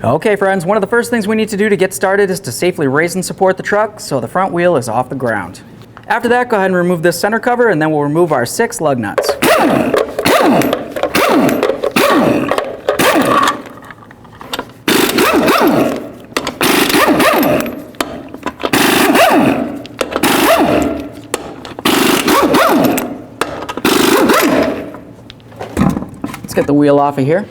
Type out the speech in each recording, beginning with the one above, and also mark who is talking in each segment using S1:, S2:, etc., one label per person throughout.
S1: Okay friends, one of the first things we need to do to get started is to safely raise and support the truck so the front wheel is off the ground. After that, go ahead and remove this center cover, and then we'll remove our 6 lug nuts. Let's get the wheel off of here.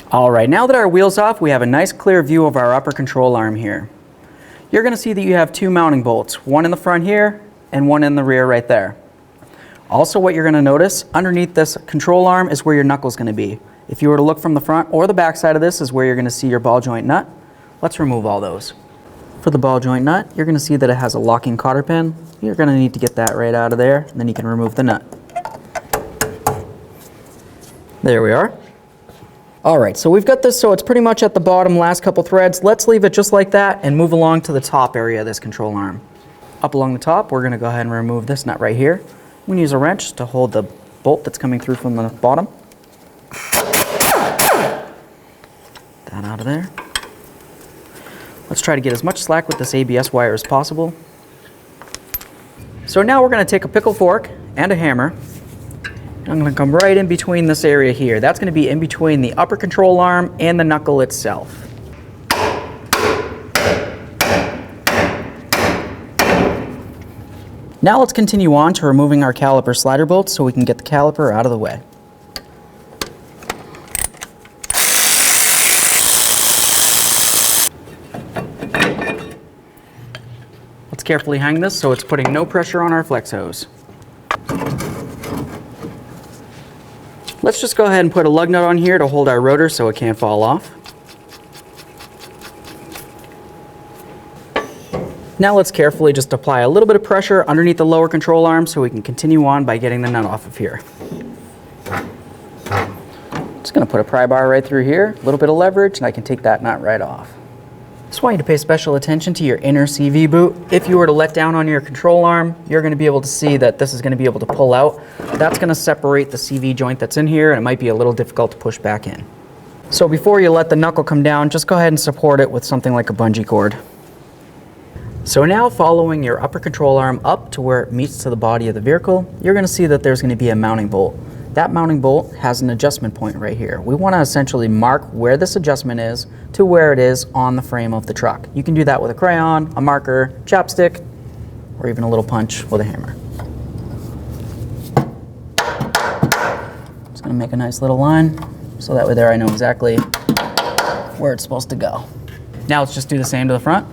S1: Alright, now that our wheel's off, we have a nice clear view of our upper control arm here. You're going to see that you have 2 mounting bolts, one in the front here and one in the rear right there. Also, what you're going to notice, underneath this control arm is where your knuckle is going to be. If you were to look from the front or the back side of this is where you're going to see your ball joint nut. Let's remove all those. For the ball joint nut, you're going to see that it has a locking cotter pin. You're going to need to get that right out of there, and then you can remove the nut. There we are. Alright, so we've got this so it's pretty much at the bottom, last couple threads. Let's leave it just like that and move along to the top area of this control arm. Up along the top, we're going to go ahead and remove this nut right here. I'm going to use a wrench to hold the bolt that's coming through from the bottom. That out of there. Let's try to get as much slack with this ABS wire as possible. So now we're going to take a pickle fork and a hammer. I'm going to come right in between this area here. That's going to be in between the upper control arm and the knuckle itself. Now let's continue on to removing our caliper slider bolts so we can get the caliper out of the way. Let's carefully hang this so it's putting no pressure on our flex hose. Let's just go ahead and put a lug nut on here to hold our rotor so it can't fall off. Now let's carefully just apply a little bit of pressure underneath the lower control arm so we can continue on by getting the nut off of here. Just going to put a pry bar right through here, a little bit of leverage, and I can take that nut right off. Just want you to pay special attention to your inner CV boot. If you were to let down on your control arm, you're going to be able to see that this is going to be able to pull out. That's going to separate the CV joint that's in here, and it might be a little difficult to push back in. So before you let the knuckle come down, just go ahead and support it with something like a bungee cord. So now, following your upper control arm up to where it meets to the body of the vehicle, you're going to see that there's going to be a mounting bolt. That mounting bolt has an adjustment point right here. We want to essentially mark where this adjustment is to where it is on the frame of the truck. You can do that with a crayon, a marker, chapstick, or even a little punch with a hammer. Just going to make a nice little line so that way there I know exactly where it's supposed to go. Now let's just do the same to the front.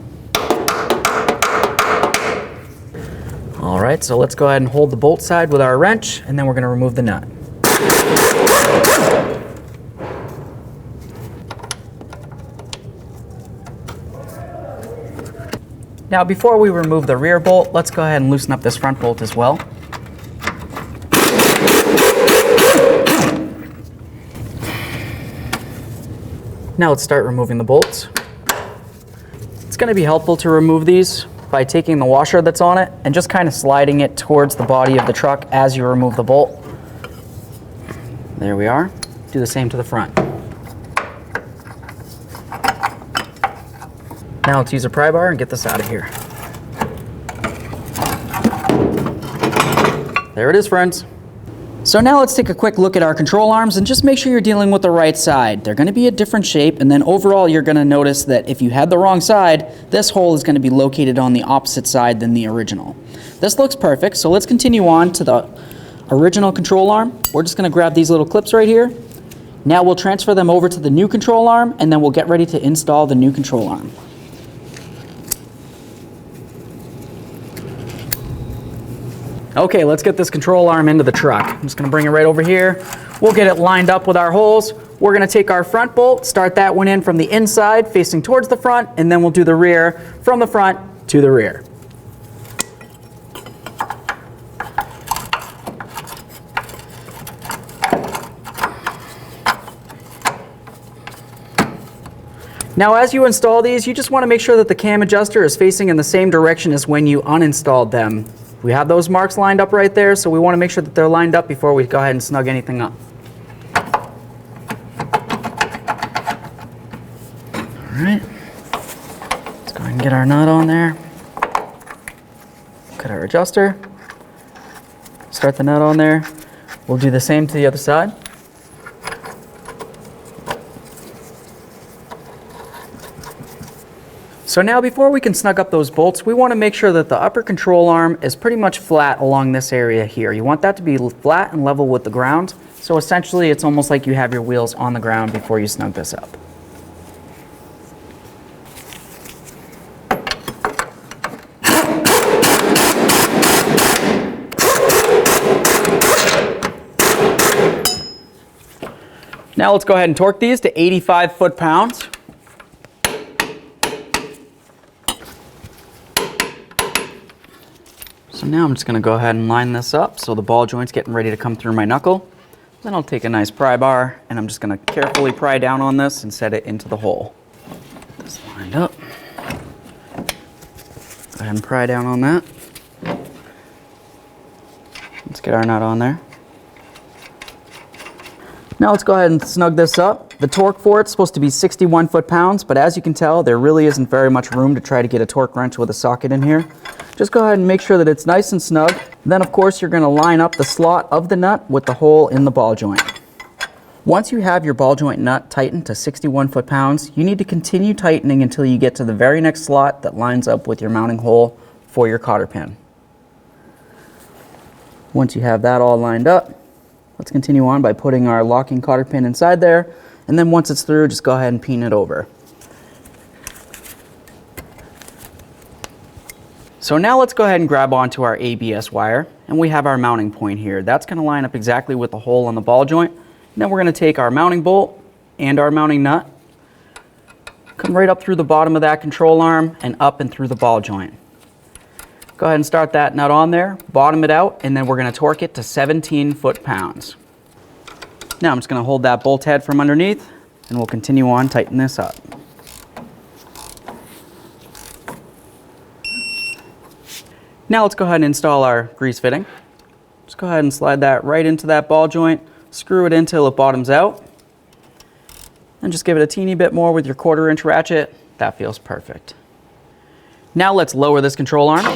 S1: Alright, so let's go ahead and hold the bolt side with our wrench, and then we're going to remove the nut. Now before we remove the rear bolt, let's go ahead and loosen up this front bolt as well. Now let's start removing the bolts. It's going to be helpful to remove these by taking the washer that's on it and just kind of sliding it towards the body of the truck as you remove the bolt. There we are. Do the same to the front. Now let's use a pry bar and get this out of here. There it is, friends. So now let's take a quick look at our control arms and just make sure you're dealing with the right side. They're going to be a different shape, and then overall you're going to notice that if you had the wrong side, this hole is going to be located on the opposite side than the original. This looks perfect, so let's continue on to the original control arm. We're just going to grab these little clips right here. Now we'll transfer them over to the new control arm, and then we'll get ready to install the new control arm. Okay, let's get this control arm into the truck. I'm just going to bring it right over here. We'll get it lined up with our holes. We're going to take our front bolt, start that one in from the inside facing towards the front, and then we'll do the rear from the front to the rear. Now as you install these, you just want to make sure that the cam adjuster is facing in the same direction as when you uninstalled them. We have those marks lined up right there, so we want to make sure that they're lined up before we go ahead and snug anything up. Get our nut on there. Cut our adjuster. Start the nut on there. We'll do the same to the other side. So now before we can snug up those bolts, we want to make sure that the upper control arm is pretty much flat along this area here. You want that to be flat and level with the ground. So essentially it's almost like you have your wheels on the ground before you snug this up. Now let's go ahead and torque these to 85 foot-pounds. So now I'm just going to go ahead and line this up so the ball joint's getting ready to come through my knuckle. Then I'll take a nice pry bar and I'm just going to carefully pry down on this and set it into the hole. Get this lined up. Go ahead and pry down on that. Let's get our nut on there. Now let's go ahead and snug this up. The torque for it's supposed to be 61 foot-pounds, but as you can tell, there really isn't very much room to try to get a torque wrench with a socket in here. Just go ahead and make sure that it's nice and snug. Then of course you're going to line up the slot of the nut with the hole in the ball joint. Once you have your ball joint nut tightened to 61 foot-pounds, you need to continue tightening until you get to the very next slot that lines up with your mounting hole for your cotter pin. Once you have that all lined up, let's continue on by putting our locking cotter pin inside there, and then once it's through, just go ahead and peen it over. So now let's go ahead and grab onto our ABS wire, and we have our mounting point here. That's going to line up exactly with the hole on the ball joint. And then we're going to take our mounting bolt and our mounting nut, come right up through the bottom of that control arm and up and through the ball joint. Go ahead and start that nut on there, bottom it out, and then we're going to torque it to 17 foot-pounds. Now I'm just going to hold that bolt head from underneath, and we'll continue on tightening this up. Now let's go ahead and install our grease fitting. Just go ahead and slide that right into that ball joint, screw it in till it bottoms out, and just give it a teeny bit more with your 1/4-inch ratchet. That feels perfect. Now let's lower this control arm.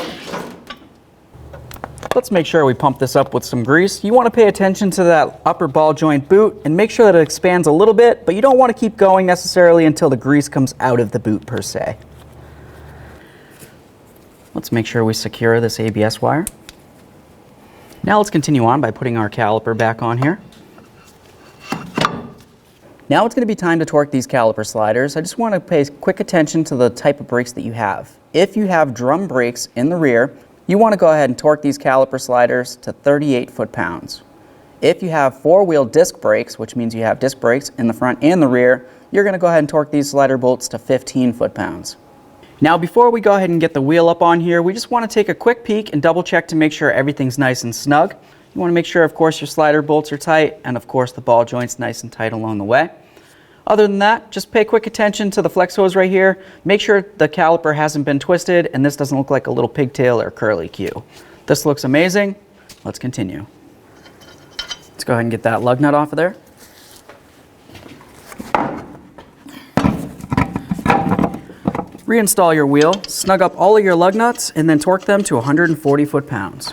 S1: Let's make sure we pump this up with some grease. You want to pay attention to that upper ball joint boot and make sure that it expands a little bit, but you don't want to keep going necessarily until the grease comes out of the boot per se. Let's make sure we secure this ABS wire. Now let's continue on by putting our caliper back on here. Now it's going to be time to torque these caliper sliders. I just want to pay quick attention to the type of brakes that you have. If you have drum brakes in the rear, you want to go ahead and torque these caliper sliders to 38 foot-pounds. If you have 4-wheel disc brakes, which means you have disc brakes in the front and the rear, you're going to go ahead and torque these slider bolts to 15 foot-pounds. Now before we go ahead and get the wheel up on here, we just want to take a quick peek and double check to make sure everything's nice and snug. You want to make sure, of course, your slider bolts are tight and, of course, the ball joint's nice and tight along the way. Other than that, just pay quick attention to the flex hose right here. Make sure the caliper hasn't been twisted and this doesn't look like a little pigtail or curly Q. This looks amazing. Let's continue. Let's go ahead and get that lug nut off of there. Reinstall your wheel, snug up all of your lug nuts, and then torque them to 140 foot-pounds.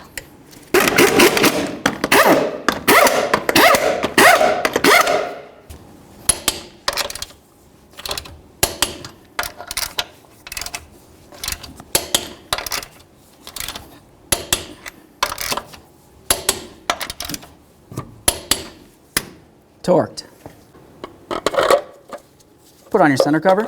S1: Torqued. Put on your center cover.